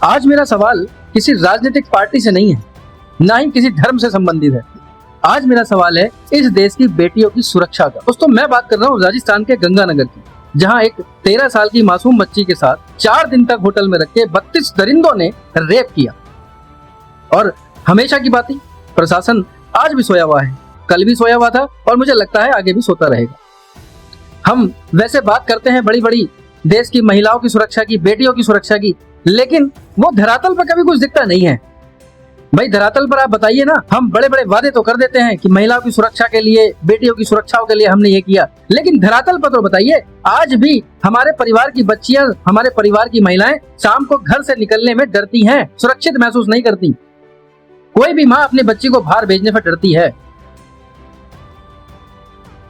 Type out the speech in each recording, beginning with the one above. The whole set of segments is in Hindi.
आज मेरा सवाल किसी राजनीतिक पार्टी से नहीं है, ना ही किसी धर्म से संबंधित है। आज मेरा सवाल है इस देश की बेटियों की सुरक्षा का। दोस्तों, मैं बात कर रहा हूँ राजस्थान के गंगानगर की, जहाँ एक 13 साल की मासूम बच्ची के साथ 4 दिन तक होटल में रख के 32 दरिंदों ने रेप किया। और हमेशा की बात ही, प्रशासन आज भी सोया हुआ है, कल भी सोया हुआ था और मुझे लगता है आगे भी सोता रहेगा। हम वैसे बात करते हैं बड़ी बड़ी देश की महिलाओं की सुरक्षा की, बेटियों की सुरक्षा की, लेकिन वो धरातल पर कभी कुछ दिखता नहीं है। भाई, धरातल पर आप बताइए ना। हम बड़े बड़े वादे तो कर देते हैं कि महिलाओं की सुरक्षा के लिए, बेटियों की सुरक्षा के लिए हमने ये किया, लेकिन धरातल पर तो बताइए। आज भी हमारे परिवार की बच्चियां, हमारे परिवार की महिलाएं शाम को घर से निकलने में डरती हैं, सुरक्षित महसूस नहीं करती। कोई भी माँ अपने बच्ची को बाहर भेजने पर डरती है।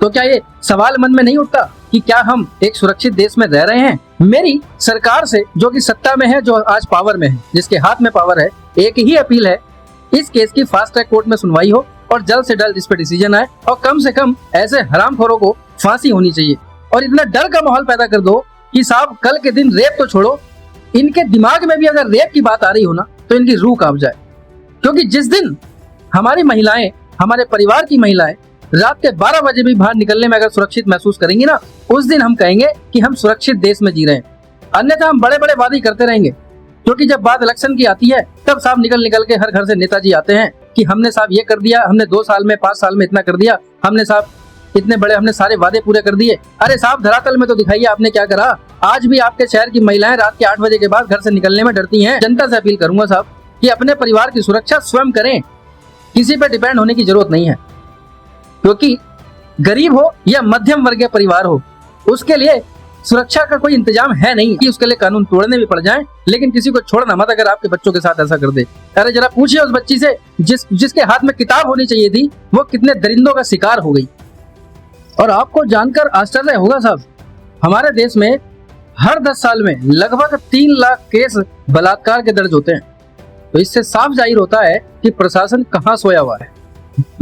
तो क्या ये सवाल मन में नहीं उठता कि क्या हम एक सुरक्षित देश में रह रहे हैं? मेरी सरकार से, जो कि सत्ता में है, जो आज पावर में है, जिसके हाथ में पावर है, एक ही अपील है, इस केस की फास्ट ट्रैक कोर्ट में सुनवाई हो और जल्द से जल्द इस पर डिसीजन आए और कम से कम ऐसे हरामखोरों को फांसी होनी चाहिए। और इतना डर का माहौल पैदा कर दो कि साहब कल के दिन रेप तो छोड़ो, इनके दिमाग में भी अगर रेप की बात आ रही हो ना तो इनकी रूह कांप जाए। क्योंकि जिस दिन हमारी महिलाएं, हमारे परिवार की महिलाएं रात के 12 बजे भी बाहर निकलने में अगर सुरक्षित महसूस करेंगी ना, उस दिन हम कहेंगे कि हम सुरक्षित देश में जी रहे हैं। अन्यथा हम बड़े बड़े वादे करते रहेंगे, क्योंकि जब बात इलेक्शन की आती है तब साहब निकल के हर घर से नेताजी आते हैं कि हमने साहब ये कर दिया, हमने 2 साल में 5 साल में इतना कर दिया, हमने साहब इतने बड़े, हमने सारे वादे पूरे कर दिए। अरे साहब, धरातल में तो दिखाइए आपने क्या करा। आज भी आपके शहर की महिलाएं रात के 8 बजे के बाद घर से निकलने में डरती हैं। जनता से अपील करूंगा साहब कि अपने परिवार की सुरक्षा स्वयं करें, किसी पे डिपेंड होने की जरूरत नहीं है। क्योंकि गरीब हो या मध्यम वर्गीय परिवार हो, उसके लिए सुरक्षा का कोई इंतजाम है नहीं कि उसके लिए कानून तोड़ने भी पड़ जाएं, लेकिन किसी को छोड़ना मत अगर आपके बच्चों के साथ ऐसा कर दे। अरे जरा पूछिए उस बच्ची से जिसके हाथ में किताब होनी चाहिए थी, वो कितने दरिंदों का शिकार हो गई। और आपको जानकर आश्चर्य होगा साहब, हमारे देश में हर 10 साल में लगभग 3 लाख केस बलात्कार के दर्ज होते हैं। तो इससे साफ जाहिर होता है कि प्रशासन कहाँ सोया हुआ है।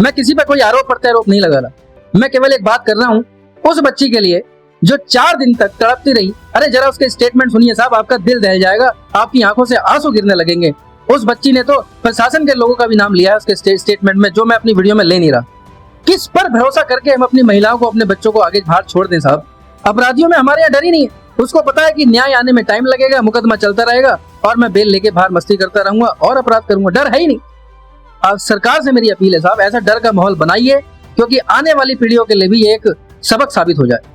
मैं किसी पर कोई आरोप प्रत्यारोप नहीं लगा रहा, मैं केवल एक बात कर रहा हूँ उस बच्ची के लिए जो 4 दिन तक तड़पती रही। अरे जरा उसके स्टेटमेंट सुनिए साहब, आपका दिल दहल जाएगा, आपकी आंखों से आंसू गिरने लगेंगे। उस बच्ची ने तो प्रशासन के लोगों का भी नाम लिया है उसके स्टेटमेंट में, जो मैं अपनी वीडियो में ले नहीं रहा। किस पर भरोसा करके हम अपनी महिलाओं को, अपने बच्चों को आगे बाहर छोड़ दें साहब? अपराधियों में हमारे यहाँ डर ही नहीं है। उसको पता है कि न्याय आने में टाइम लगेगा, मुकदमा चलता रहेगा और मैं बेल लेके बाहर मस्ती करता रहूंगा और अपराध करूंगा। डर है ही नहीं। अब सरकार से मेरी अपील है साहब, ऐसा डर का माहौल बनाइए, क्योंकि आने वाली पीढ़ियों के लिए भी ये एक सबक साबित हो जाए।